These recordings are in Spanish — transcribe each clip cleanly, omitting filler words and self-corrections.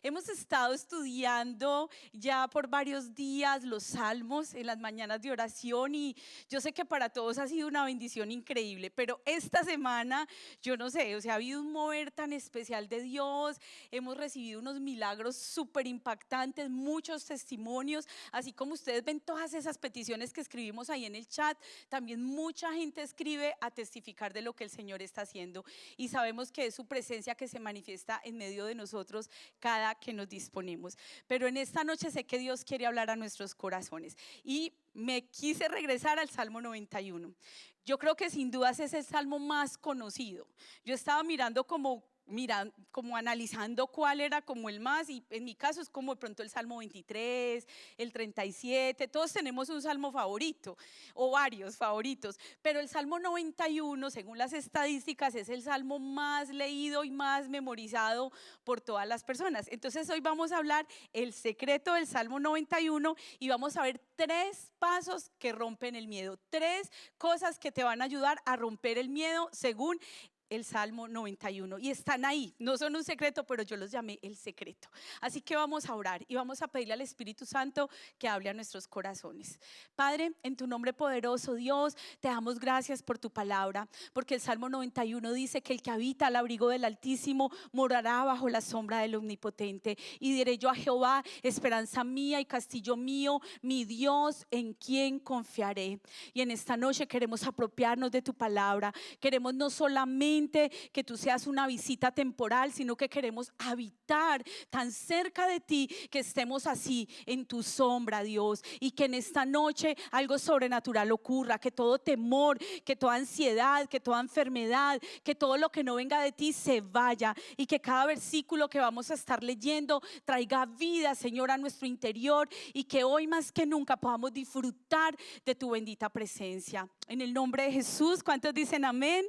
Hemos estado estudiando ya por varios días los salmos en las mañanas de oración y yo sé que para todos ha sido una bendición increíble, pero esta semana, yo no sé, o sea, ha habido un mover tan especial de Dios, hemos recibido unos milagros súper impactantes, muchos testimonios, así como ustedes ven todas esas peticiones que escribimos ahí en el chat, también mucha gente escribe a testificar de lo que el Señor está haciendo y sabemos que es su presencia que se manifiesta en medio de nosotros cada que nos disponemos. Pero en esta noche sé que Dios quiere hablar a nuestros corazones y me quise regresar al Salmo 91. Yo creo que sin dudas es el salmo más conocido. Yo estaba mirando como analizando cuál era como el más, y en mi caso es como de pronto el Salmo 23, el 37, todos tenemos un salmo favorito o varios favoritos, pero el Salmo 91, según las estadísticas, es el salmo más leído y más memorizado por todas las personas. Entonces hoy vamos a hablar el secreto del Salmo 91 y vamos a ver tres pasos que rompen el miedo, tres cosas que te van a ayudar a romper el miedo según el Salmo 91 y están ahí, no son un secreto, pero yo los llamé el secreto. Así que vamos a orar y vamos a pedirle al Espíritu Santo que hable a nuestros corazones. Padre, en tu nombre poderoso, Dios, te damos gracias por tu palabra, porque el Salmo 91 dice que el que habita al abrigo del Altísimo morará bajo la sombra del Omnipotente. Y diré yo a Jehová, esperanza mía y castillo mío, mi Dios, en quien confiaré. Y en esta noche queremos apropiarnos de tu palabra, queremos no solamente que tú seas una visita temporal, sino que queremos habitar tan cerca de ti, que estemos así en tu sombra, Dios, y que en esta noche algo sobrenatural ocurra, que todo temor, que toda ansiedad, que toda enfermedad, que todo lo que no venga de ti se vaya, y que cada versículo que vamos a estar leyendo traiga vida, Señor, a nuestro interior, y que hoy más que nunca podamos disfrutar de tu bendita presencia. En el nombre de Jesús, ¿cuántos dicen amén?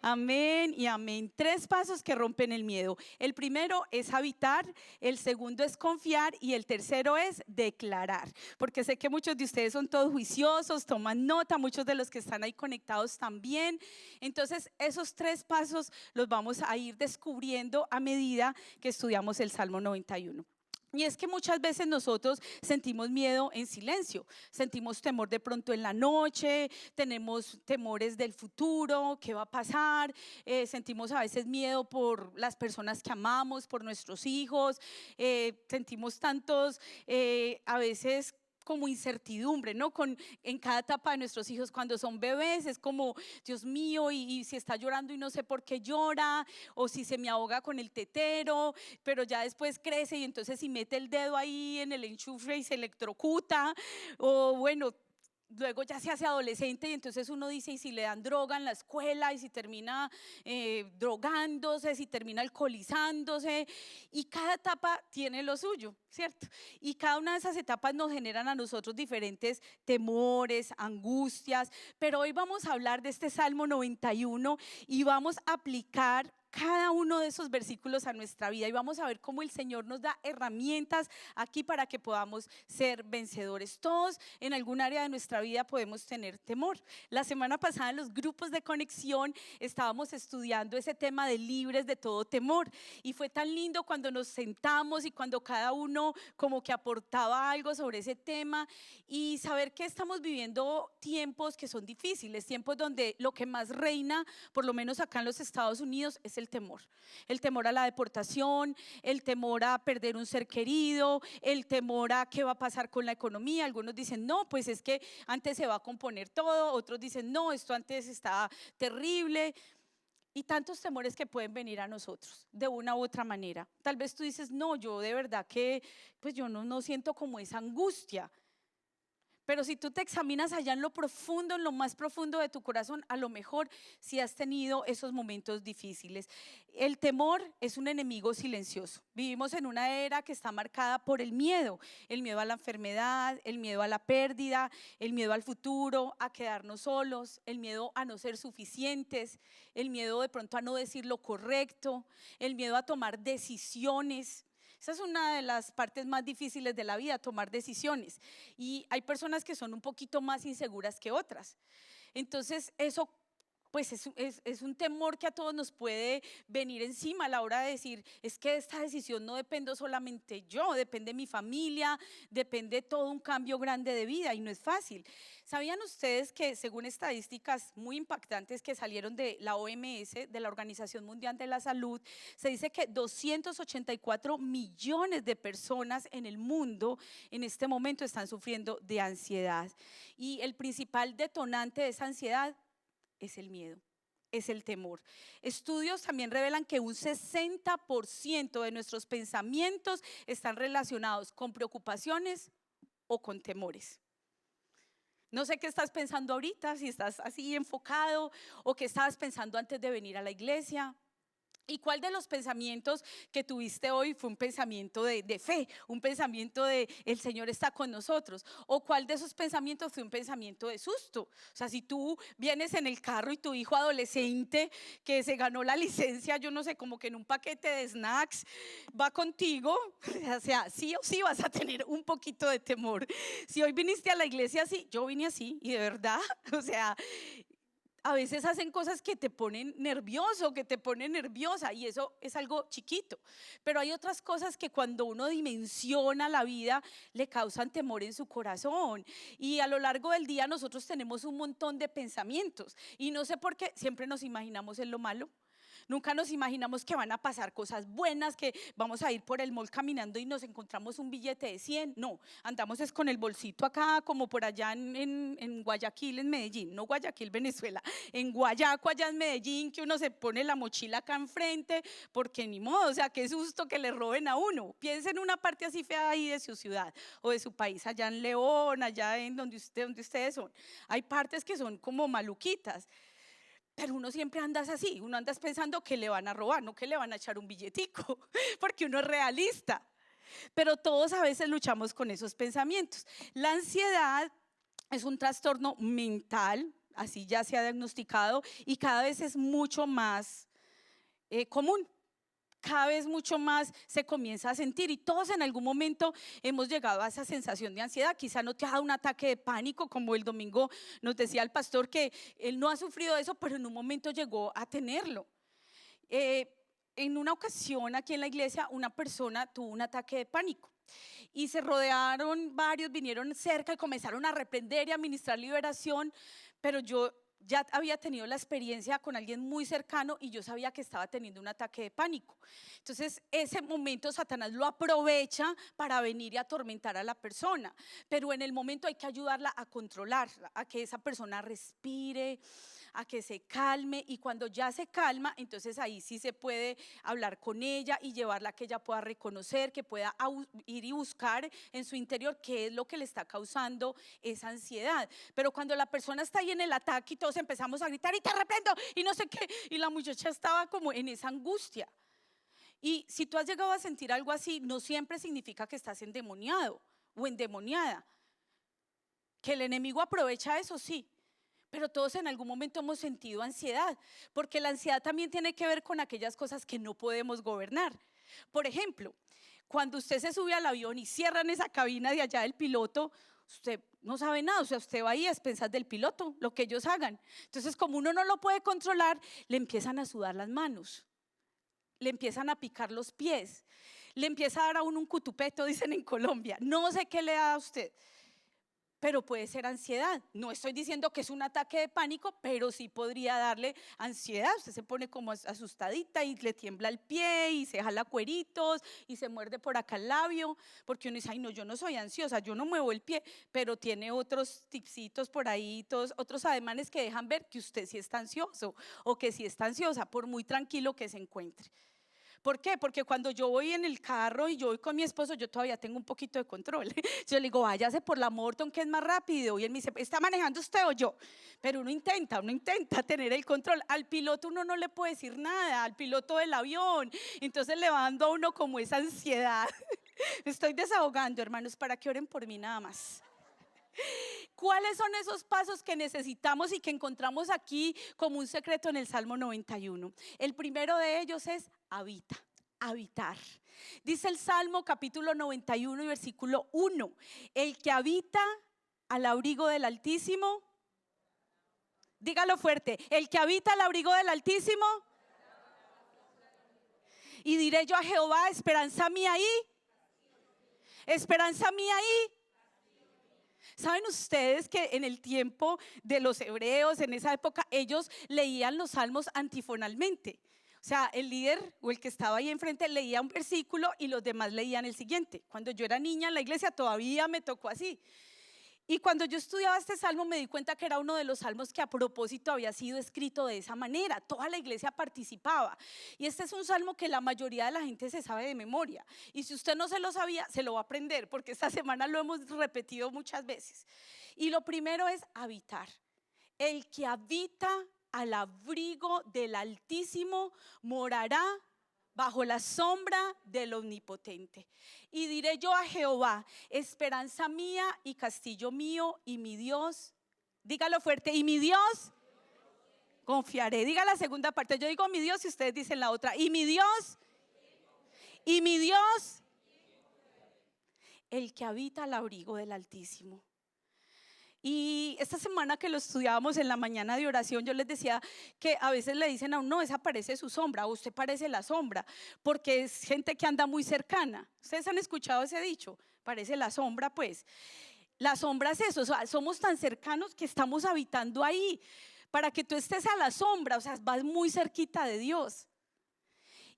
Amén y amén. Tres pasos que rompen el miedo. El primero es habitar, el segundo es confiar y el tercero es declarar. Porque sé que muchos de ustedes son todos juiciosos, toman nota, muchos de los que están ahí conectados también. Entonces esos tres pasos los vamos a ir descubriendo a medida que estudiamos el Salmo 91. Y es que muchas veces nosotros sentimos miedo en silencio, sentimos temor de pronto en la noche, tenemos temores del futuro, qué va a pasar, sentimos a veces miedo por las personas que amamos, por nuestros hijos, sentimos tantos a veces como incertidumbre, ¿no? En cada etapa de nuestros hijos, cuando son bebés, es como, Dios mío, y si está llorando y no sé por qué llora, o si se me ahoga con el tetero, pero ya después crece y entonces si mete el dedo ahí en el enchufe y se electrocuta, o bueno, luego ya se hace adolescente y entonces uno dice, y si le dan droga en la escuela, y si termina drogándose, si termina alcoholizándose, y cada etapa tiene lo suyo, ¿cierto? Y cada una de esas etapas nos generan a nosotros diferentes temores, angustias, pero hoy vamos a hablar de este Salmo 91 y vamos a aplicar cada uno de esos versículos a nuestra vida y vamos a ver cómo el Señor nos da herramientas aquí para que podamos ser vencedores. Todos en algún área de nuestra vida podemos tener temor. La semana pasada en los grupos de conexión estábamos estudiando ese tema de libres de todo temor y fue tan lindo cuando nos sentamos y cuando cada uno como que aportaba algo sobre ese tema y saber que estamos viviendo tiempos que son difíciles, tiempos donde lo que más reina, por lo menos acá en los Estados Unidos, es el temor a la deportación, el temor a perder un ser querido, el temor a qué va a pasar con la economía. Algunos dicen, no, pues es que antes se va a componer todo, otros dicen, no, esto antes estaba terrible. Y tantos temores que pueden venir a nosotros de una u otra manera. Tal vez tú dices, no, yo de verdad que pues yo no siento como esa angustia. Pero si tú te examinas allá en lo profundo, en lo más profundo de tu corazón, a lo mejor si has tenido esos momentos difíciles. El temor es un enemigo silencioso. Vivimos en una era que está marcada por el miedo a la enfermedad, el miedo a la pérdida, el miedo al futuro, a quedarnos solos, el miedo a no ser suficientes, el miedo de pronto a no decir lo correcto, el miedo a tomar decisiones. Esa es una de las partes más difíciles de la vida, tomar decisiones. Y hay personas que son un poquito más inseguras que otras. Entonces eso pues es un temor que a todos nos puede venir encima a la hora de decir, es que esta decisión no dependo solamente yo, depende mi familia, depende todo un cambio grande de vida y no es fácil. ¿Sabían ustedes que según estadísticas muy impactantes que salieron de la OMS, de la Organización Mundial de la Salud, se dice que 284 millones de personas en el mundo en este momento están sufriendo de ansiedad? Y el principal detonante de esa ansiedad es el miedo, es el temor. Estudios también revelan que un 60% de nuestros pensamientos están relacionados con preocupaciones o con temores. No sé qué estás pensando ahorita, si estás así enfocado o qué estabas pensando antes de venir a la iglesia. ¿Y cuál de los pensamientos que tuviste hoy fue un pensamiento de fe, un pensamiento de el Señor está con nosotros? ¿O cuál de esos pensamientos fue un pensamiento de susto? O sea, si tú vienes en el carro y tu hijo adolescente que se ganó la licencia, yo no sé, como que en un paquete de snacks va contigo, o sea, sí o sí vas a tener un poquito de temor. Si hoy viniste a la iglesia así, yo vine así y de verdad, o sea, a veces hacen cosas que te ponen nervioso, que te ponen nerviosa y eso es algo chiquito, pero hay otras cosas que cuando uno dimensiona la vida le causan temor en su corazón y a lo largo del día nosotros tenemos un montón de pensamientos y no sé por qué siempre nos imaginamos en lo malo. Nunca nos imaginamos que van a pasar cosas buenas, que vamos a ir por el mall caminando y nos encontramos un billete de 100. No, andamos es con el bolsito acá, como por allá en Guayaquil, en Medellín, no Guayaquil, Venezuela, en Guayaco, allá en Medellín, que uno se pone la mochila acá enfrente, porque ni modo, o sea, qué susto que le roben a uno. Piensen en una parte así fea ahí de su ciudad o de su país, allá en León, allá en donde ustedes son. Hay partes que son como maluquitas. Pero uno siempre andas así, uno andas pensando que le van a robar, no que le van a echar un billetico, porque uno es realista. Pero todos a veces luchamos con esos pensamientos. La ansiedad es un trastorno mental, así ya se ha diagnosticado, y cada vez es mucho más común. Cada vez mucho más se comienza a sentir y todos en algún momento hemos llegado a esa sensación de ansiedad. Quizá no te ha dado un ataque de pánico, como el domingo nos decía el pastor que él no ha sufrido eso, pero en un momento llegó a tenerlo. En una ocasión aquí en la iglesia una persona tuvo un ataque de pánico y se rodearon varios, vinieron cerca y comenzaron a reprender y a ministrar liberación, pero yo ya había tenido la experiencia con alguien muy cercano y yo sabía que estaba teniendo un ataque de pánico. Entonces ese momento Satanás lo aprovecha para venir y atormentar a la persona, pero en el momento hay que ayudarla a controlarla, a que esa persona respire, a que se calme, y cuando ya se calma, entonces ahí sí se puede hablar con ella y llevarla a que ella pueda reconocer, que pueda ir y buscar en su interior qué es lo que le está causando esa ansiedad. Pero cuando la persona está ahí en el ataque y todos empezamos a gritar y te reprendo y no sé qué, y la muchacha estaba como en esa angustia. Y si tú has llegado a sentir algo así, no siempre significa que estás endemoniado o endemoniada. Que el enemigo aprovecha eso, sí, pero todos en algún momento hemos sentido ansiedad, porque la ansiedad también tiene que ver con aquellas cosas que no podemos gobernar. Por ejemplo, cuando usted se sube al avión y cierran esa cabina de allá del piloto, usted no sabe nada, o sea, usted va ahí a expensas del piloto, lo que ellos hagan. Entonces, como uno no lo puede controlar, le empiezan a sudar las manos, le empiezan a picar los pies, le empieza a dar a uno un cutupeto, dicen en Colombia. No sé qué le da a usted, pero puede ser ansiedad. No estoy diciendo que es un ataque de pánico, pero sí podría darle ansiedad. Usted se pone como asustadita y le tiembla el pie y se jala cueritos y se muerde por acá el labio, porque uno dice, ay no, yo no soy ansiosa, yo no muevo el pie, pero tiene otros tipsitos por ahí, otros ademanes que dejan ver que usted sí está ansioso o que sí está ansiosa, por muy tranquilo que se encuentre. ¿Por qué? Porque cuando yo voy en el carro y yo voy con mi esposo, yo todavía tengo un poquito de control. Yo le digo, váyase por la Morton que es más rápido. Y él me dice, ¿está manejando usted o yo? Pero uno intenta tener el control. Al piloto uno no le puede decir nada, al piloto del avión. Entonces le va dando a uno como esa ansiedad. Me estoy desahogando, hermanos, para que oren por mí nada más. ¿Cuáles son esos pasos que necesitamos y que encontramos aquí como un secreto en el Salmo 91? El primero de ellos es habita, habitar. Dice el Salmo capítulo 91 y versículo 1, el que habita al abrigo del Altísimo Dígalo fuerte. El que habita al abrigo del Altísimo. Y diré yo a Jehová, esperanza mía ahí. Esperanza mía ahí. ¿Saben ustedes que en el tiempo de los hebreos, en esa época, ellos leían los salmos antifonalmente? O sea, el líder o el que estaba ahí enfrente leía un versículo y los demás leían el siguiente. Cuando yo era niña en la iglesia todavía me tocó así. Y cuando yo estudiaba este salmo me di cuenta que era uno de los salmos que a propósito había sido escrito de esa manera. Toda la iglesia participaba. Y este es un salmo que la mayoría de la gente se sabe de memoria. Y si usted no se lo sabía, se lo va a aprender, porque esta semana lo hemos repetido muchas veces. Y lo primero es habitar. El que habita al abrigo del Altísimo morará bajo la sombra del Omnipotente. Y diré yo a Jehová, esperanza mía y castillo mío y mi Dios. Dígalo fuerte, y mi Dios confiaré. Diga la segunda parte. Yo digo mi Dios y ustedes dicen la otra. Y mi Dios, y mi Dios, el que habita al abrigo del Altísimo. Y esta semana que lo estudiábamos en la mañana de oración, yo les decía que a veces le dicen a uno, esa parece su sombra, o usted parece la sombra, porque es gente que anda muy cercana. ¿Ustedes han escuchado ese dicho? Parece la sombra, pues. La sombra es eso, o sea, somos tan cercanos que estamos habitando ahí. Para que tú estés a la sombra, o sea, vas muy cerquita de Dios.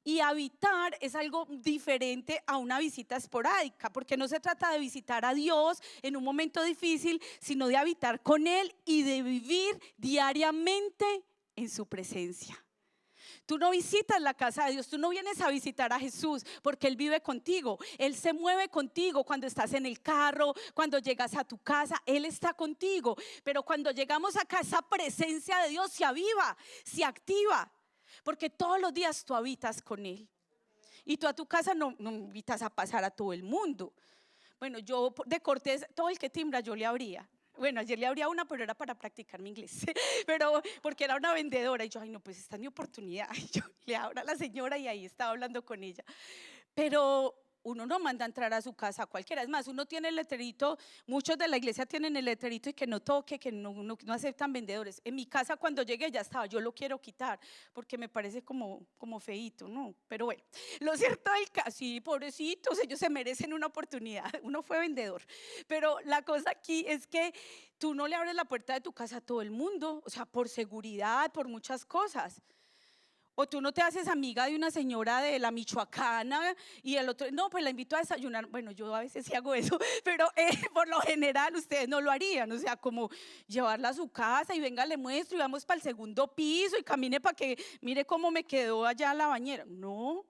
Y habitar es algo diferente a una visita esporádica, porque no se trata de visitar a Dios en un momento difícil, sino de habitar con Él y de vivir diariamente en su presencia. Tú no visitas la casa de Dios, tú no vienes a visitar a Jesús porque Él vive contigo. Él se mueve contigo cuando estás en el carro, cuando llegas a tu casa, Él está contigo. Pero cuando llegamos acá, esa presencia de Dios se aviva, se activa. Porque todos los días tú habitas con Él. Y tú a tu casa no invitas a pasar a todo el mundo. Bueno, yo de cortés, todo el que timbra yo le abría. Bueno, ayer le abría una, pero era para practicar mi inglés. Pero porque era una vendedora. Y yo, ay no, pues esta es mi oportunidad. Y yo le abro a la señora y ahí estaba hablando con ella. Pero uno no manda a entrar a su casa a cualquiera. Es más, uno tiene el letrerito, muchos de la iglesia tienen el letrerito y que no toque, que no aceptan vendedores. En mi casa cuando llegué ya estaba, yo lo quiero quitar porque me parece como feíto, ¿no? Pero bueno, lo cierto del caso, sí, pobrecitos, ellos se merecen una oportunidad. Uno fue vendedor. Pero la cosa aquí es que tú no le abres la puerta de tu casa a todo el mundo, o sea, por seguridad, por muchas cosas. O tú no te haces amiga de una señora de la Michoacana y el otro, no, pues la invito a desayunar. Bueno, yo a veces sí hago eso, pero por lo general ustedes no lo harían. O sea, como llevarla a su casa y venga, le muestro y vamos para el segundo piso y camine para que mire cómo me quedó allá la bañera. No.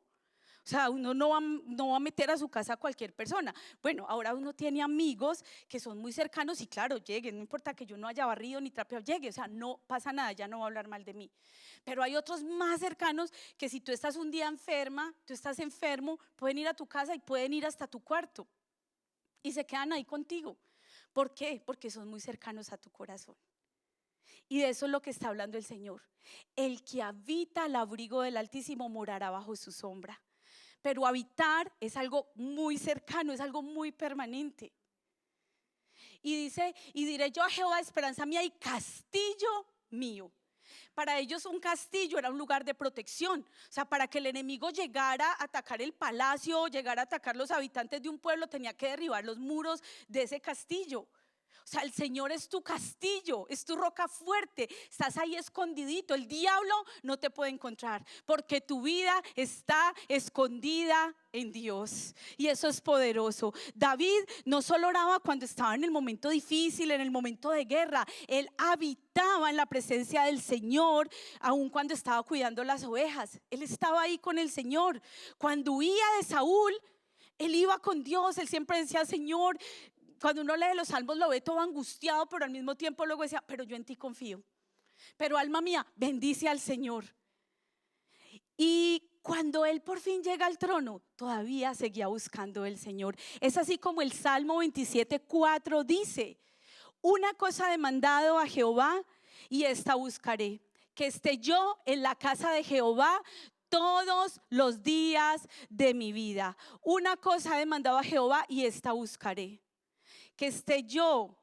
O sea, uno no va a meter a su casa a cualquier persona. Bueno, ahora uno tiene amigos que son muy cercanos y claro, lleguen, no importa que yo no haya barrido ni trapeado, llegue, o sea, no pasa nada, ya no va a hablar mal de mí. Pero hay otros más cercanos que si tú estás un día enferma, tú estás enfermo, pueden ir a tu casa y pueden ir hasta tu cuarto y se quedan ahí contigo. ¿Por qué? Porque son muy cercanos a tu corazón. Y de eso es lo que está hablando el Señor. El que habita al abrigo del Altísimo morará bajo su sombra. Pero habitar es algo muy cercano, es algo muy permanente. Y dice, y diré yo a Jehová, esperanza mía y castillo mío. Para ellos un castillo era un lugar de protección. O sea, para que el enemigo llegara a atacar el palacio, llegara a atacar los habitantes de un pueblo, tenía que derribar los muros de ese castillo. O sea, el Señor es tu castillo, es tu roca fuerte, estás ahí escondidito, el diablo no te puede encontrar porque tu vida está escondida en Dios y eso es poderoso. David no solo oraba cuando estaba en el momento difícil, en el momento de guerra, él habitaba en la presencia del Señor, aun cuando estaba cuidando las ovejas, él estaba ahí con el Señor. Cuando huía de Saúl, él iba con Dios, él siempre decía, Señor. Cuando uno lee los salmos lo ve todo angustiado, pero al mismo tiempo luego decía, pero yo en ti confío. Pero alma mía, bendice al Señor. Y cuando él por fin llega al trono, todavía seguía buscando el Señor. Es así como el Salmo 27:4 dice, una cosa he demandado a Jehová y esta buscaré, que esté yo en la casa de Jehová todos los días de mi vida. Una cosa he demandado a Jehová y esta buscaré, que esté yo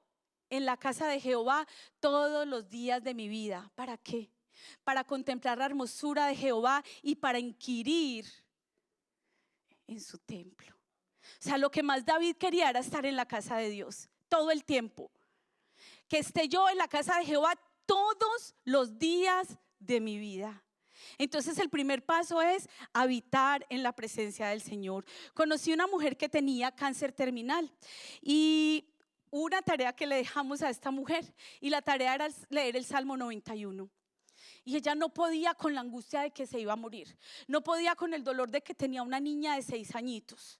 en la casa de Jehová todos los días de mi vida. ¿Para qué? Para contemplar la hermosura de Jehová y para inquirir en su templo. O sea, lo que más David quería era estar en la casa de Dios todo el tiempo. Que esté yo en la casa de Jehová todos los días de mi vida. Entonces el primer paso es habitar en la presencia del Señor. Conocí una mujer que tenía cáncer terminal y una tarea que le dejamos a esta mujer, y la tarea era leer el Salmo 91. Y ella no podía con la angustia de que se iba a morir, no podía con el dolor de que tenía una niña de 6 añitos.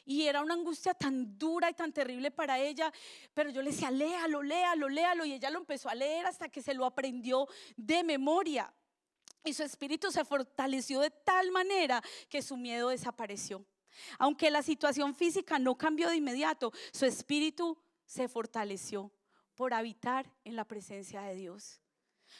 Y era una angustia tan dura y tan terrible para ella, pero yo le decía, léalo, léalo, léalo. Y ella lo empezó a leer hasta que se lo aprendió de memoria. Y su espíritu se fortaleció de tal manera que su miedo desapareció. Aunque la situación física no cambió de inmediato, su espíritu se fortaleció por habitar en la presencia de Dios.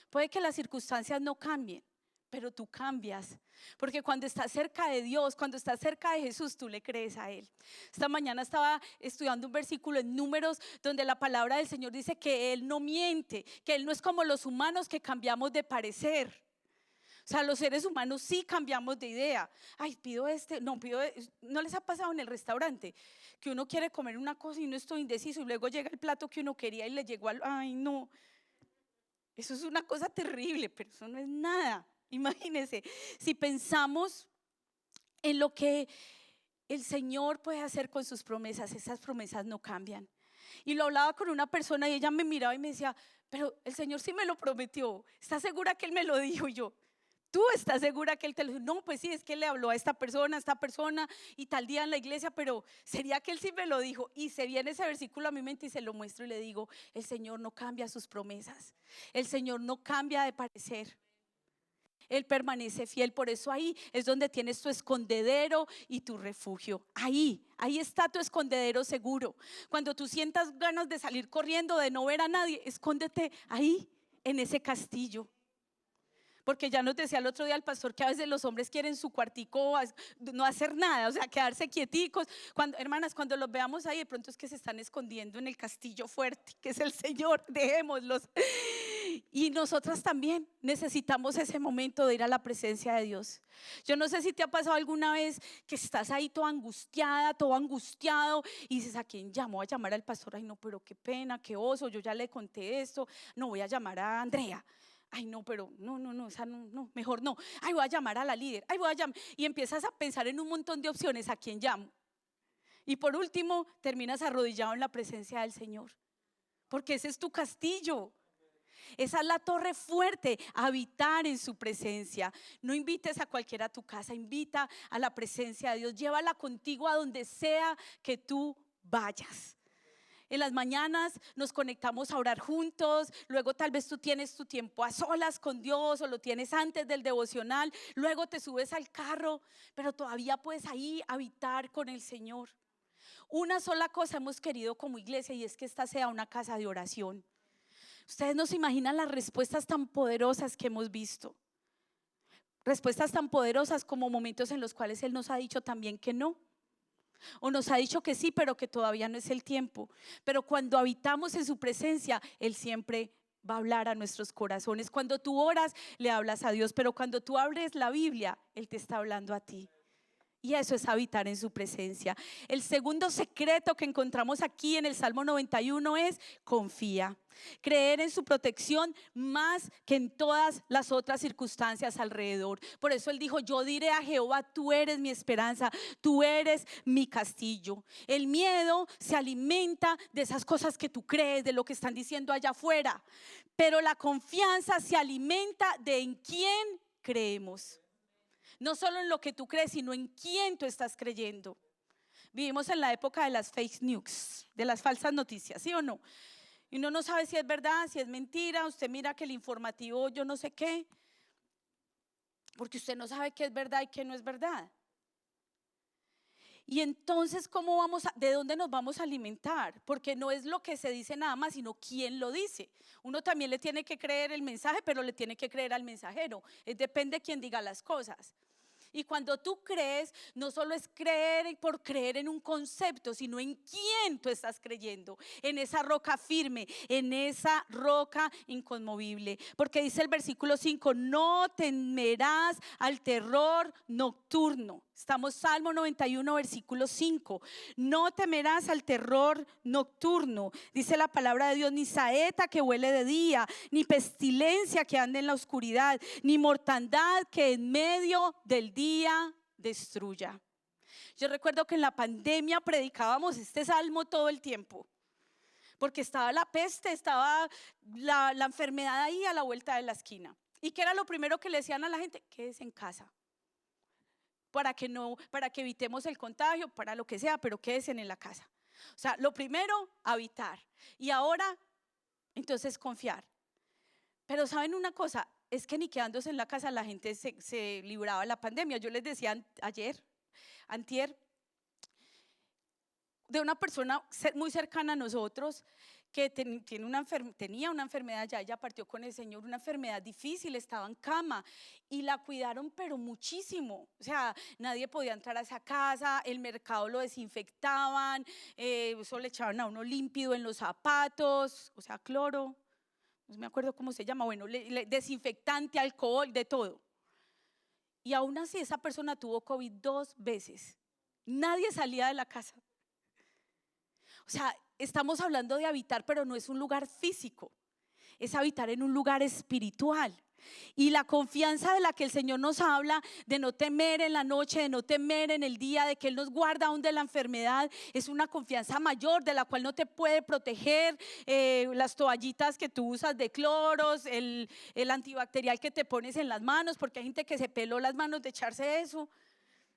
Puede que las circunstancias no cambien, pero tú cambias, porque cuando estás cerca de Dios, cuando estás cerca de Jesús, tú le crees a Él. Esta mañana estaba estudiando un versículo en Números donde la palabra del Señor dice que Él no miente, que Él no es como los humanos que cambiamos de parecer. O sea, los seres humanos sí cambiamos de idea. Ay, pido ¿no les ha pasado en el restaurante? Que uno quiere comer una cosa y no estoy indeciso y luego llega el plato que uno quería y le llegó ay no. Eso es una cosa terrible, pero eso no es nada. Imagínense, si pensamos en lo que el Señor puede hacer con sus promesas, esas promesas no cambian. Y lo hablaba con una persona y ella me miraba y me decía, pero el Señor sí me lo prometió, ¿estás segura que Él me lo dijo? Y yo, ¿tú estás segura que Él te lo dijo? No, pues sí, es que Él le habló a esta persona y tal día en la iglesia, pero ¿sería que Él sí me lo dijo? Y se viene ese versículo a mi mente y se lo muestro y le digo, el Señor no cambia sus promesas, el Señor no cambia de parecer. Él permanece fiel, por eso ahí es donde tienes tu escondedero y tu refugio. Ahí está tu escondedero seguro. Cuando tú sientas ganas de salir corriendo, de no ver a nadie, escóndete ahí, en ese castillo. Porque ya nos decía el otro día el pastor que a veces los hombres quieren su cuartico, no hacer nada, o sea, quedarse quieticos. Hermanas, cuando los veamos ahí, de pronto es que se están escondiendo en el castillo fuerte, que es el Señor, dejémoslos. Y nosotras también necesitamos ese momento de ir a la presencia de Dios. Yo no sé si te ha pasado alguna vez que estás ahí toda angustiada, todo angustiado y dices, ¿a quién llamo? Voy a llamar al pastor. Ay no, pero qué pena, qué oso, yo ya le conté esto. No, voy a llamar a Andrea. Ay no, pero no, esa no, mejor no. Ay, voy a llamar a la líder. Ay, voy a llamar. Y empiezas a pensar en un montón de opciones, ¿a quién llamo? Y por último, terminas arrodillado en la presencia del Señor, porque ese es tu castillo. Esa es la torre fuerte, habitar en su presencia. No invites a cualquiera a tu casa, invita a la presencia de Dios. Llévala contigo a donde sea que tú vayas. En las mañanas nos conectamos a orar juntos, luego tal vez tú tienes tu tiempo a solas con Dios o lo tienes antes del devocional, luego te subes al carro, pero todavía puedes ahí habitar con el Señor. Una sola cosa hemos querido como iglesia y es que esta sea una casa de oración. Ustedes no se imaginan las respuestas tan poderosas que hemos visto. Respuestas tan poderosas como momentos en los cuales Él nos ha dicho también que no. O nos ha dicho que sí, pero que todavía no es el tiempo. Pero cuando habitamos en su presencia, Él siempre va a hablar a nuestros corazones. Cuando tú oras, le hablas a Dios. Pero cuando tú abres la Biblia, Él te está hablando a ti. Y eso es habitar en su presencia. El segundo secreto que encontramos aquí en el Salmo 91 es confía. Creer en su protección más que en todas las otras circunstancias alrededor. Por eso Él dijo, yo diré a Jehová, tú eres mi esperanza, tú eres mi castillo. El miedo se alimenta de esas cosas que tú crees, de lo que están diciendo allá afuera. Pero la confianza se alimenta de en quién creemos. No solo en lo que tú crees, sino en quién tú estás creyendo. Vivimos en la época de las fake news, de las falsas noticias, ¿sí o no? Y uno no sabe si es verdad, si es mentira. Usted mira que el informativo yo no sé qué, porque usted no sabe qué es verdad y qué no es verdad. Y entonces, ¿de dónde nos vamos a alimentar? Porque no es lo que se dice nada más, sino quién lo dice. Uno también le tiene que creer el mensaje, pero le tiene que creer al mensajero. Depende de quién diga las cosas. Y cuando tú crees, no solo es creer por creer en un concepto, sino en quién tú estás creyendo, en esa roca firme, en esa roca inconmovible. Porque dice el versículo 5, no temerás al terror nocturno. Estamos Salmo 91, versículo 5. No temerás al terror nocturno. Dice la palabra de Dios, ni saeta que huele de día, ni pestilencia que ande en la oscuridad, ni mortandad que en medio del día destruya. Yo recuerdo que en la pandemia predicábamos este salmo todo el tiempo, porque estaba la peste, estaba la enfermedad ahí a la vuelta de la esquina. ¿Y qué era lo primero que le decían a la gente? Quédese en casa, para que evitemos el contagio, para lo que sea, pero quédese en la casa. O sea, lo primero, habitar. Y ahora, entonces, confiar. Pero ¿saben una cosa? Es que ni quedándose en la casa la gente se libraba de la pandemia. Yo les decía antier, de una persona muy cercana a nosotros que tenía una enfermedad, ya ella partió con el Señor, una enfermedad difícil, estaba en cama y la cuidaron pero muchísimo. O sea, nadie podía entrar a esa casa, el mercado lo desinfectaban, eso le echaban a uno límpido en los zapatos, o sea, cloro, no me acuerdo cómo se llama, bueno, desinfectante, alcohol, de todo. Y aún así esa persona tuvo COVID 2 veces. Nadie salía de la casa. O sea, estamos hablando de habitar, pero no es un lugar físico, es habitar en un lugar espiritual. Y la confianza de la que el Señor nos habla, de no temer en la noche, de no temer en el día, de que Él nos guarda aún de la enfermedad, es una confianza mayor de la cual no te puede proteger las toallitas que tú usas de cloros, el antibacterial que te pones en las manos, porque hay gente que se peló las manos de echarse eso.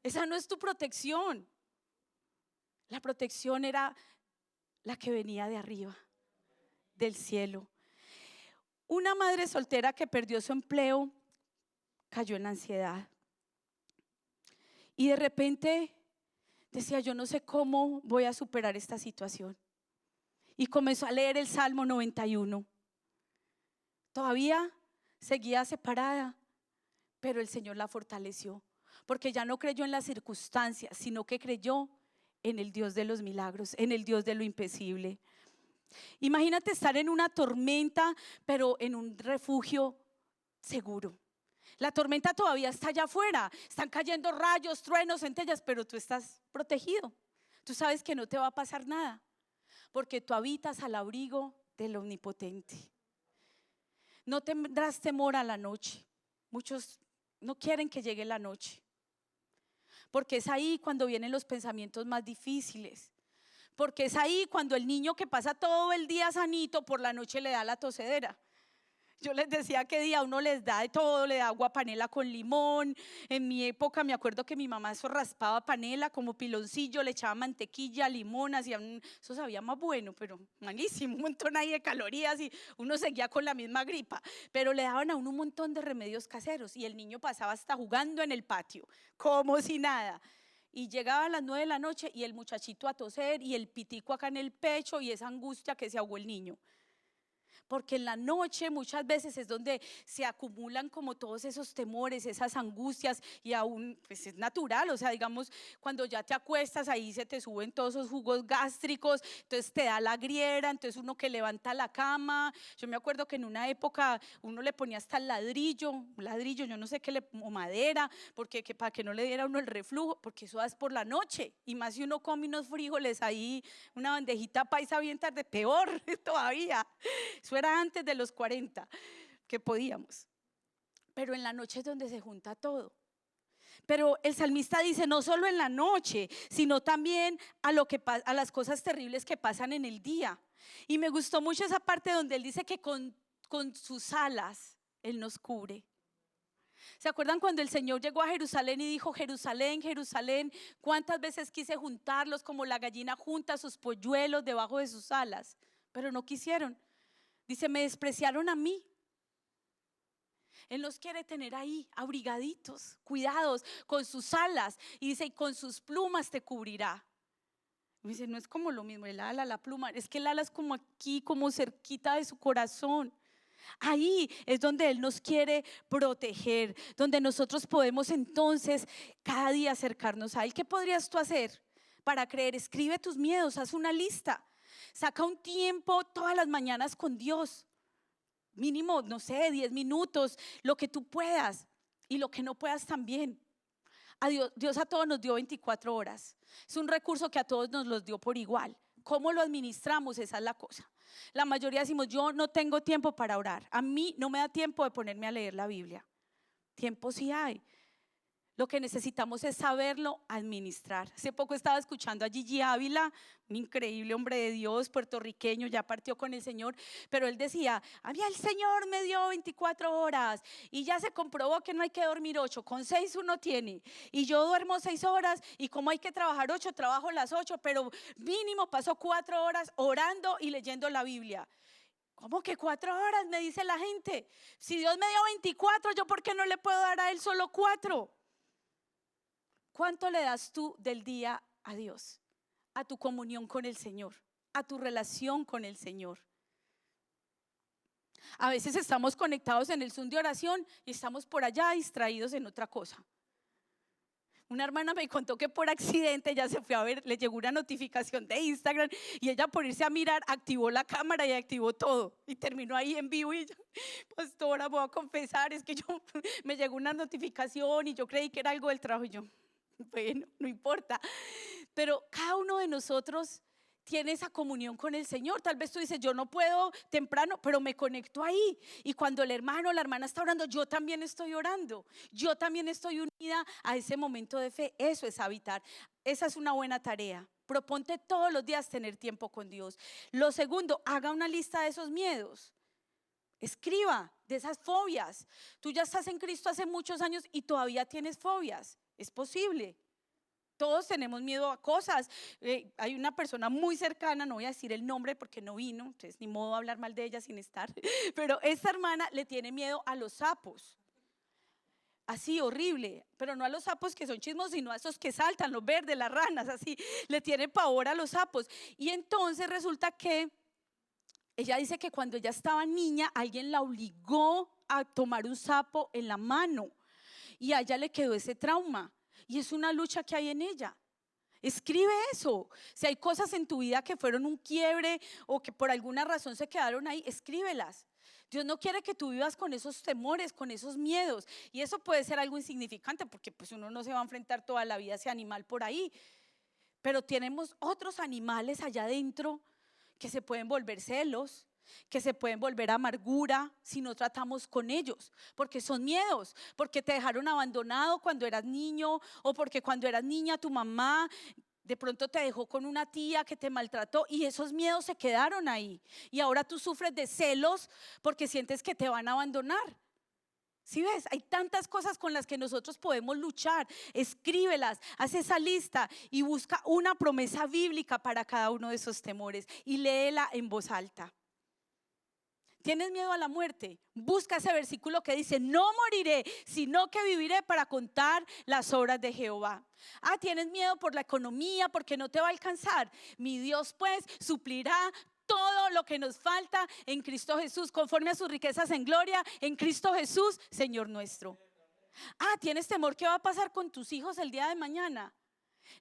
Esa no es tu protección. La protección era la que venía de arriba, del cielo. Una madre soltera que perdió su empleo cayó en ansiedad y de repente decía, yo no sé cómo voy a superar esta situación, y comenzó a leer el Salmo 91. Todavía seguía separada, pero el Señor la fortaleció, porque ya no creyó en las circunstancias, sino que creyó en el Dios de los milagros, en el Dios de lo imposible. Imagínate estar en una tormenta, pero en un refugio seguro. La tormenta todavía está allá afuera, están cayendo rayos, truenos, centellas, pero tú estás protegido. Tú sabes que no te va a pasar nada, porque tú habitas al abrigo del Omnipotente. No tendrás temor a la noche. Muchos no quieren que llegue la noche, porque es ahí cuando vienen los pensamientos más difíciles. Porque es ahí cuando el niño que pasa todo el día sanito, por la noche le da la tosedera. Yo les decía que día uno les da de todo, le da agua panela con limón. En mi época me acuerdo que mi mamá eso raspaba panela como piloncillo, le echaba mantequilla, limón, eso sabía más bueno, pero malísimo, un montón ahí de calorías y uno seguía con la misma gripa. Pero le daban a uno un montón de remedios caseros y el niño pasaba hasta jugando en el patio, como si nada. Y llegaba a las 9 de la noche y el muchachito a toser y el pitico acá en el pecho y esa angustia que se ahogó el niño. Porque en la noche muchas veces es donde se acumulan como todos esos temores, esas angustias, y aún pues es natural, o sea, digamos, cuando ya te acuestas ahí se te suben todos esos jugos gástricos, entonces te da la griera, entonces uno que levanta la cama. Yo me acuerdo que en una época uno le ponía hasta el ladrillo, yo no sé qué, o madera, porque para que no le diera uno el reflujo, porque eso es por la noche, y más si uno come unos frijoles ahí, una bandejita paisa bien tarde, peor todavía. Eso era antes de los 40 que podíamos, pero en la noche es donde se junta todo. Pero el salmista dice no solo en la noche, sino también a las cosas terribles que pasan en el día. Y me gustó mucho esa parte donde él dice que con sus alas él nos cubre. ¿Se acuerdan cuando el Señor llegó a Jerusalén y dijo, Jerusalén, Jerusalén, cuántas veces quise juntarlos como la gallina junta sus polluelos debajo de sus alas, pero no quisieron? Dice, me despreciaron a mí. Él nos quiere tener ahí, abrigaditos, cuidados, con sus alas. Y dice, y con sus plumas te cubrirá. Y dice, no es como lo mismo el ala, la pluma. Es que el ala es como aquí, como cerquita de su corazón. Ahí es donde Él nos quiere proteger, donde nosotros podemos entonces cada día acercarnos a Él. ¿Qué podrías tú hacer para creer? Escribe tus miedos, haz una lista, saca un tiempo todas las mañanas con Dios, mínimo, no sé, 10 minutos, lo que tú puedas y lo que no puedas también. Dios a todos nos dio 24 horas, es un recurso que a todos nos los dio por igual. ¿Cómo lo administramos? Esa es la cosa. La mayoría decimos, yo no tengo tiempo para orar, a mí no me da tiempo de ponerme a leer la Biblia. Tiempo sí hay. Lo que necesitamos es saberlo administrar. Hace poco estaba escuchando a Gigi Ávila, un increíble hombre de Dios, puertorriqueño, ya partió con el Señor, pero él decía, a mí el Señor me dio 24 horas y ya se comprobó que no hay que dormir 8, con 6 uno tiene, y yo duermo 6 horas y como hay que trabajar 8, trabajo las 8, pero mínimo paso 4 horas orando y leyendo la Biblia. ¿Cómo que 4 horas? Me dice la gente. Si Dios me dio 24, ¿yo por qué no le puedo dar a Él solo 4? ¿Cuánto le das tú del día a Dios? A tu comunión con el Señor, a tu relación con el Señor. A veces estamos conectados en el Zoom de oración y estamos por allá distraídos en otra cosa. Una hermana me contó que por accidente ella se fue a ver, le llegó una notificación de Instagram y ella por irse a mirar activó la cámara y activó todo y terminó ahí en vivo y ella, pastora, voy a confesar, es que yo me llegó una notificación y yo creí que era algo del trabajo y yo, bueno, no importa, pero cada uno de nosotros tiene esa comunión con el Señor. Tal vez tú dices, yo no puedo temprano, pero me conecto ahí. Y cuando el hermano o la hermana está orando, yo también estoy orando. Yo también estoy unida a ese momento de fe. Eso es habitar. Esa es una buena tarea. Proponte todos los días tener tiempo con Dios. Lo segundo, haga una lista de esos miedos. Escriba de esas fobias. Tú ya estás en Cristo hace muchos años y todavía tienes fobias. Es posible. Todos tenemos miedo a cosas. Hay una persona muy cercana, no voy a decir el nombre porque no vino, entonces ni modo hablar mal de ella sin estar, pero esta hermana le tiene miedo a los sapos. Así horrible, pero no a los sapos que son chismos, sino a esos que saltan, los verdes, las ranas, así, le tiene pavor a los sapos. Y entonces resulta que ella dice que cuando ella estaba niña, alguien la obligó a tomar un sapo en la mano y a ella le quedó ese trauma. Y es una lucha que hay en ella. Escribe eso. Si hay cosas en tu vida que fueron un quiebre o que por alguna razón se quedaron ahí, escríbelas. Dios no quiere que tú vivas con esos temores, con esos miedos. Y eso puede ser algo insignificante porque pues uno no se va a enfrentar toda la vida a ese animal por ahí. Pero tenemos otros animales allá adentro que se pueden volver celos, que se pueden volver amargura si no tratamos con ellos, porque son miedos, porque te dejaron abandonado cuando eras niño o porque cuando eras niña tu mamá de pronto te dejó con una tía que te maltrató y esos miedos se quedaron ahí y ahora tú sufres de celos porque sientes que te van a abandonar. ¿Sí ves? Hay tantas cosas con las que nosotros podemos luchar. Escríbelas, haz esa lista y busca una promesa bíblica para cada uno de esos temores y léela en voz alta. ¿Tienes miedo a la muerte? Busca ese versículo que dice, no moriré, sino que viviré para contar las obras de Jehová. ¿Tienes miedo por la economía, porque no te va a alcanzar? Mi Dios pues suplirá todo lo que nos falta en Cristo Jesús, conforme a sus riquezas en gloria, en Cristo Jesús, Señor nuestro. ¿Tienes temor qué va a pasar con tus hijos el día de mañana?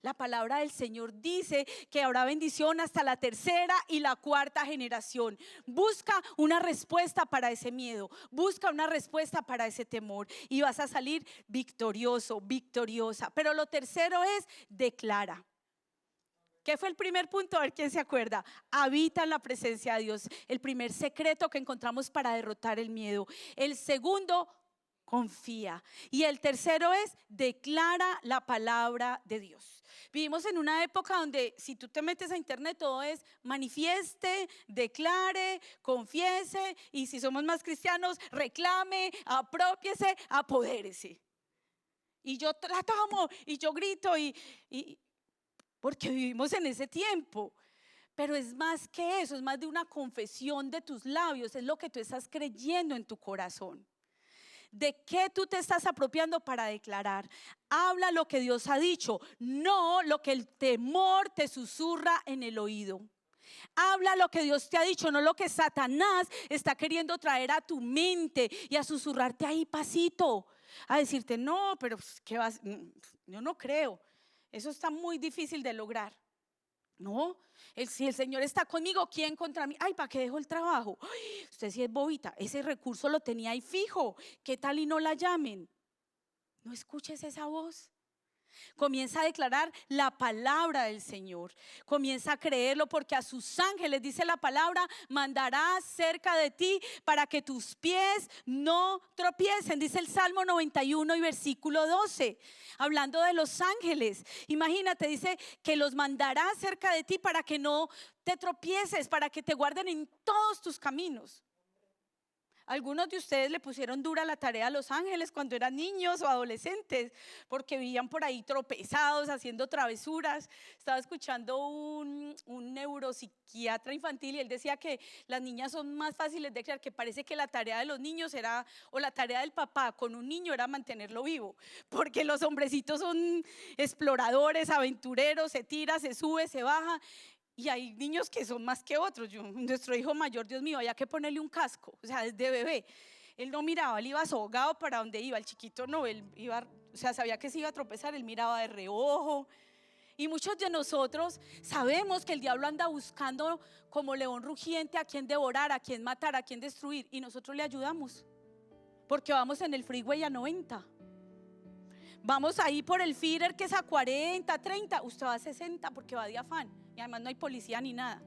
La palabra del Señor dice que habrá bendición hasta la tercera y la cuarta generación. Busca una respuesta para ese miedo, busca una respuesta para ese temor y vas a salir victorioso, victoriosa. Pero lo tercero es declara. ¿Qué fue el primer punto? A ver quién se acuerda. Habita en la presencia de Dios. El primer secreto que encontramos para derrotar el miedo. El segundo, confía. Y el tercero es declara la palabra de Dios. Vivimos en una época donde si tú te metes a internet todo es manifieste, declare, confiese y si somos más cristianos reclame, apropiese, apodérese. Y yo la tomo y yo grito porque vivimos en ese tiempo. Pero es más que eso, es más de una confesión de tus labios, es lo que tú estás creyendo en tu corazón. ¿De qué tú te estás apropiando para declarar? Habla lo que Dios ha dicho, no lo que el temor te susurra en el oído. Habla lo que Dios te ha dicho, no lo que Satanás está queriendo traer a tu mente y a susurrarte ahí pasito, a decirte, no, pero ¿qué vas? Yo no creo, eso está muy difícil de lograr. No, si el Señor está conmigo, ¿quién contra mí? Ay, ¿para qué dejo el trabajo? Ay, usted sí es bobita, ese recurso lo tenía ahí fijo, ¿qué tal y no la llamen? No escuches esa voz. Comienza a declarar la palabra del Señor. Comienza a creerlo, porque a sus ángeles, dice la palabra, mandará cerca de ti para que tus pies no tropiecen. Dice el Salmo 91 y versículo 12, hablando de los ángeles. Imagínate, dice que los mandará cerca de ti para que no te tropieces, para que te guarden en todos tus caminos. Algunos de ustedes le pusieron dura la tarea a los ángeles cuando eran niños o adolescentes, porque vivían por ahí tropezados, haciendo travesuras. Estaba escuchando un neuropsiquiatra infantil y él decía que las niñas son más fáciles de criar, que parece que la tarea de los niños era, o la tarea del papá con un niño era mantenerlo vivo, porque los hombrecitos son exploradores, aventureros, se tira, se sube, se baja. Y hay niños que son más que otros. Nuestro hijo mayor, Dios mío, había que ponerle un casco, o sea, desde bebé. Él no miraba, él iba azogado para donde iba. El chiquito no, él iba, o sea, sabía que se iba a tropezar, él miraba de reojo. Y muchos de nosotros sabemos que el diablo anda buscando como león rugiente a quien devorar, a quien matar, a quien destruir. Y nosotros le ayudamos, porque vamos en el freeway a 90. Vamos ahí por el feeder que es a 40, 30. Usted va a 60 porque va de afán. Y además no hay policía ni nada.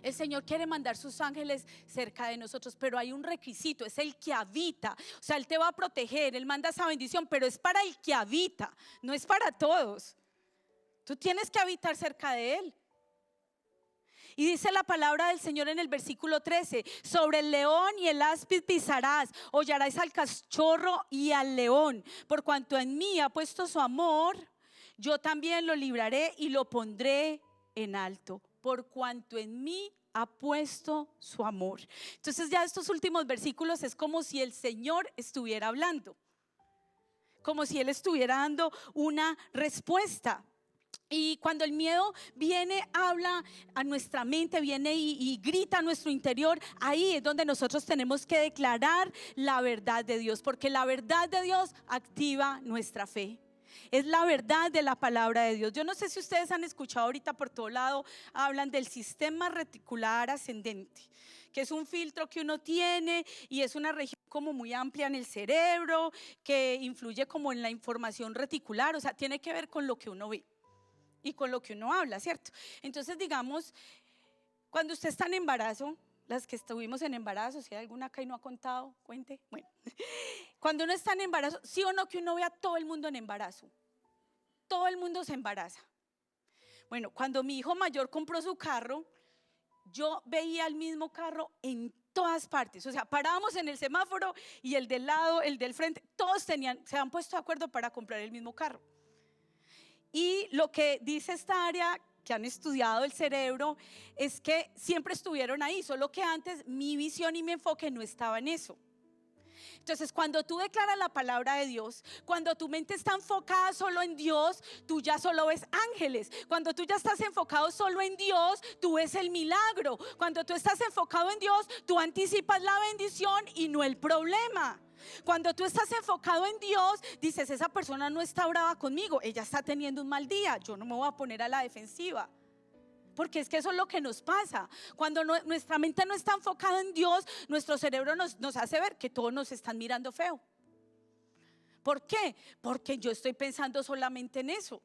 El Señor quiere mandar sus ángeles cerca de nosotros, pero hay un requisito, es el que habita. O sea, Él te va a proteger, Él manda esa bendición, pero es para el que habita, no es para todos. Tú tienes que habitar cerca de Él. Y dice la palabra del Señor en el versículo 13: sobre el león y el áspid pisarás, hollarás al cachorro y al león. Por cuanto en mí ha puesto su amor, yo también lo libraré y lo pondré en alto. Por cuanto en mí ha puesto su amor. Entonces ya estos últimos versículos es como si el Señor estuviera hablando, como si Él estuviera dando una respuesta. Y cuando el miedo viene, habla a nuestra mente, viene y grita a nuestro interior, ahí es donde nosotros tenemos que declarar la verdad de Dios, porque la verdad de Dios activa nuestra fe. Es la verdad de la palabra de Dios. Yo no sé si ustedes han escuchado ahorita por todo lado, hablan del sistema reticular ascendente, que es un filtro que uno tiene y es una región como muy amplia en el cerebro, que influye como en la información reticular, o sea, tiene que ver con lo que uno ve y con lo que uno habla, ¿cierto? Entonces, digamos, cuando usted está en embarazo, las que estuvimos en embarazo, si hay alguna acá y no ha contado, cuente. Bueno, cuando uno está en embarazo, sí o no que uno ve a todo el mundo en embarazo, todo el mundo se embaraza. Bueno, cuando mi hijo mayor compró su carro, yo veía el mismo carro en todas partes, o sea, parábamos en el semáforo y el del lado, el del frente, todos se han puesto de acuerdo para comprar el mismo carro. Y lo que dice esta área que han estudiado el cerebro es que siempre estuvieron ahí, solo que antes mi visión y mi enfoque no estaba en eso. Entonces, cuando tú declaras la palabra de Dios, cuando tu mente está enfocada solo en Dios, tú ya solo ves ángeles. Cuando tú ya estás enfocado solo en Dios, tú ves el milagro. Cuando tú estás enfocado en Dios, tú anticipas la bendición y no el problema. Cuando tú estás enfocado en Dios, dices, esa persona no está brava conmigo, ella está teniendo un mal día, yo no me voy a poner a la defensiva. Porque es que eso es lo que nos pasa. Cuando nuestra mente no está enfocada en Dios, nuestro cerebro nos hace ver que todos nos están mirando feo. ¿Por qué? Porque yo estoy pensando solamente en eso.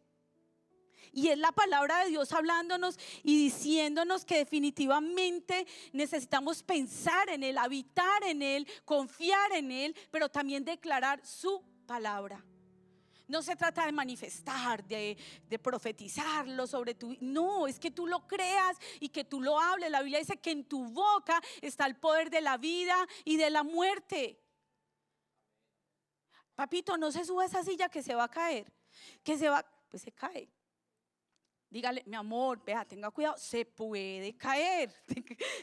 Y es la palabra de Dios hablándonos y diciéndonos que definitivamente necesitamos pensar en Él, habitar en Él, confiar en Él, pero también declarar su palabra. No se trata de manifestar, de profetizarlo sobre tu vida. No, es que tú lo creas y que tú lo hables. La Biblia dice que en tu boca está el poder de la vida y de la muerte. Papito, no se suba a esa silla que se va a caer. Pues se cae. Dígale, mi amor, vea, tenga cuidado, se puede caer,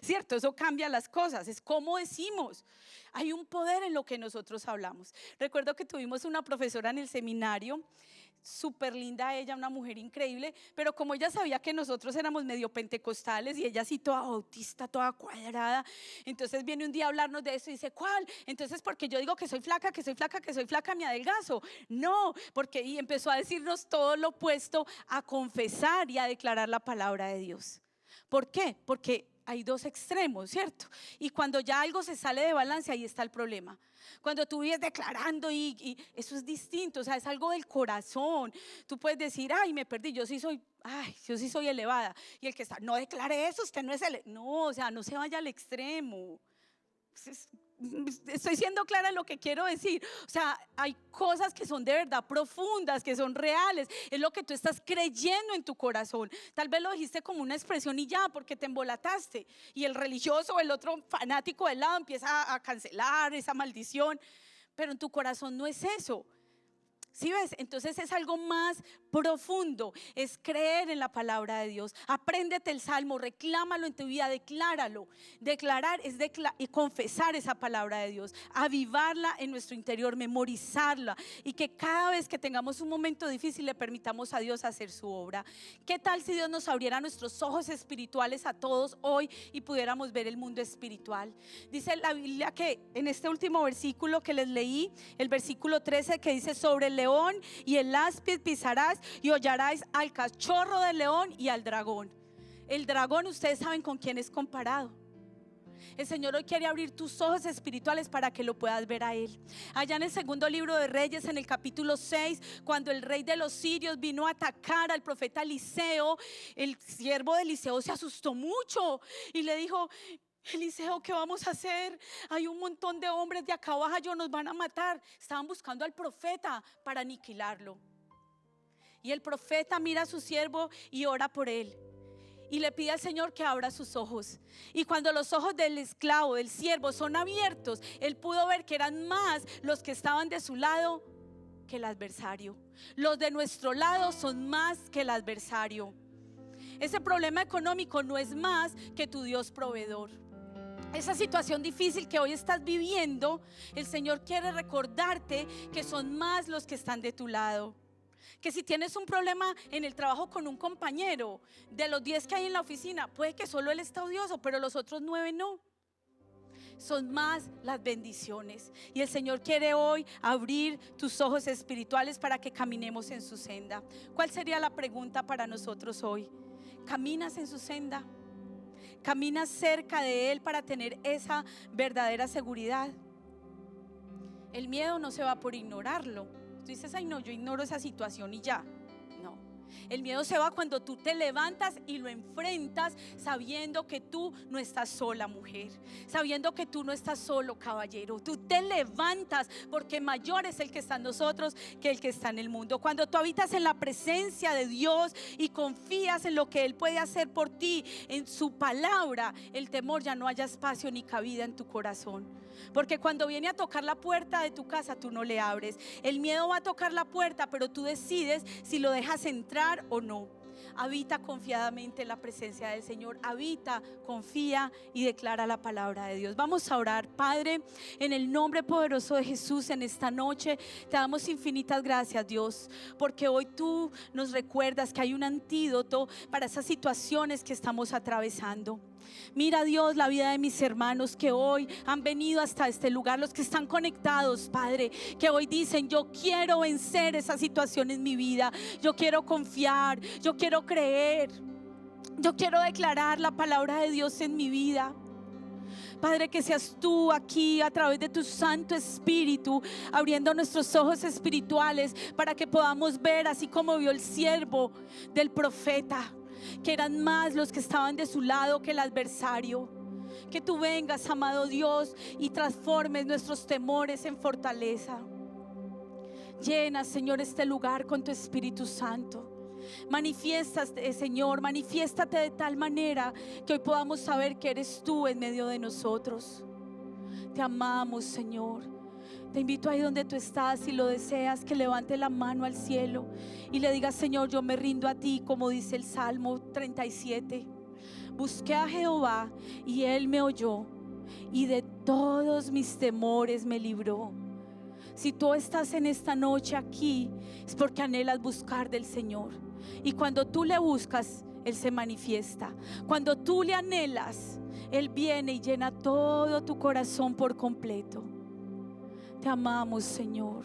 ¿cierto? Eso cambia las cosas, es como decimos. Hay un poder en lo que nosotros hablamos. Recuerdo que tuvimos una profesora en el seminario, súper linda ella, una mujer increíble, pero como ella sabía que nosotros éramos medio pentecostales y ella así toda bautista, toda cuadrada, entonces viene un día a hablarnos de eso y dice, ¿cuál? Entonces, porque yo digo que soy flaca, me adelgazo. No, porque y empezó a decirnos todo lo opuesto, a confesar y a declarar la palabra de Dios. ¿Por qué? Porque hay dos extremos, ¿cierto? Y cuando ya algo se sale de balance, ahí está el problema. Cuando tú vives declarando y eso es distinto, o sea, es algo del corazón. Tú puedes decir, ay, me perdí, yo sí soy elevada. Y el que está, no declare eso, usted no es no, o sea, no se vaya al extremo. Estoy siendo clara en lo que quiero decir. O sea, hay cosas que son de verdad profundas, que son reales. Es lo que tú estás creyendo en tu corazón. Tal vez lo dijiste como una expresión y ya, porque te embolataste. Y el religioso o el otro fanático del lado empieza a cancelar esa maldición. Pero en tu corazón no es eso. ¿Sí ves? Entonces es algo más profundo, es creer en la palabra de Dios. Apréndete el salmo, reclámalo en tu vida, decláralo. Declarar es confesar esa palabra de Dios, avivarla en nuestro interior, memorizarla, y que cada vez que tengamos un momento difícil le permitamos a Dios hacer su obra. ¿Qué tal si Dios nos abriera nuestros ojos espirituales a todos hoy y pudiéramos ver el mundo espiritual? Dice la Biblia que en este último versículo que les leí, el versículo 13, que dice, sobre el león y el áspid pisarás y hollarás al cachorro del león y al dragón. El dragón, ustedes saben con quién es comparado. El Señor hoy quiere abrir tus ojos espirituales para que lo puedas ver a Él. Allá en el segundo libro de Reyes, en el capítulo 6, cuando el rey de los sirios vino a atacar al profeta Eliseo, el siervo de Eliseo se asustó mucho y le dijo, Eliseo, ¿qué vamos a hacer? Hay un montón de hombres de acá abajo, nos van a matar. Estaban buscando al profeta para aniquilarlo. Y el profeta mira a su siervo y ora por él. Y le pide al Señor que abra sus ojos. Y cuando los ojos del esclavo, del siervo, son abiertos, él pudo ver que eran más los que estaban de su lado que el adversario. Los de nuestro lado son más que el adversario. Ese problema económico no es más que tu Dios proveedor. Esa situación difícil que hoy estás viviendo, el Señor quiere recordarte que son más los que están de tu lado. Que si tienes un problema en el trabajo con un compañero, de los 10 que hay en la oficina, puede que solo él está odioso, pero los otros 9 no. Son más las bendiciones. Y el Señor quiere hoy abrir tus ojos espirituales para que caminemos en su senda. ¿Cuál sería la pregunta para nosotros hoy? ¿Caminas en su senda? ¿Caminas cerca de Él para tener esa verdadera seguridad? El miedo no se va por ignorarlo. Tú dices, ay no, yo ignoro esa situación y ya. No, el miedo se va cuando tú te levantas y lo enfrentas sabiendo que tú no estás sola, mujer, sabiendo que tú no estás solo, caballero. Tú te levantas porque mayor es el que está en nosotros que el que está en el mundo. Cuando tú habitas en la presencia de Dios y confías en lo que Él puede hacer por ti, en su palabra, el temor ya no haya espacio ni cabida en tu corazón. Porque cuando viene a tocar la puerta de tu casa, tú no le abres. El miedo va a tocar la puerta, pero tú decides si lo dejas entrar o no. Habita confiadamente en la presencia del Señor. Habita, confía y declara la palabra de Dios. Vamos a orar. Padre, en el nombre poderoso de Jesús, en esta noche te damos infinitas gracias, Dios, porque hoy tú nos recuerdas que hay un antídoto para esas situaciones que estamos atravesando. Mira, Dios, la vida de mis hermanos que hoy han venido hasta este lugar, los que están conectados, Padre, que hoy dicen, yo quiero vencer esa situación en mi vida, yo quiero confiar, yo quiero creer, yo quiero declarar la palabra de Dios en mi vida. Padre, que seas tú aquí a través de tu Santo Espíritu abriendo nuestros ojos espirituales para que podamos ver, así como vio el siervo del profeta, que eran más los que estaban de su lado que el adversario. Que tú vengas, amado Dios, y transformes nuestros temores en fortaleza. Llena, Señor, este lugar con tu Espíritu Santo. Manifiéstate, Señor, manifiéstate de tal manera que hoy podamos saber que eres tú en medio de nosotros. Te amamos, Señor. Te invito ahí donde tú estás, si lo deseas, que levante la mano al cielo y le digas, Señor, yo me rindo a ti, como dice el Salmo 37. Busqué a Jehová y Él me oyó y de todos mis temores me libró. Si tú estás en esta noche aquí, es porque anhelas buscar del Señor. Y cuando tú le buscas, Él se manifiesta. Cuando tú le anhelas, Él viene y llena todo tu corazón por completo. Te amamos, Señor.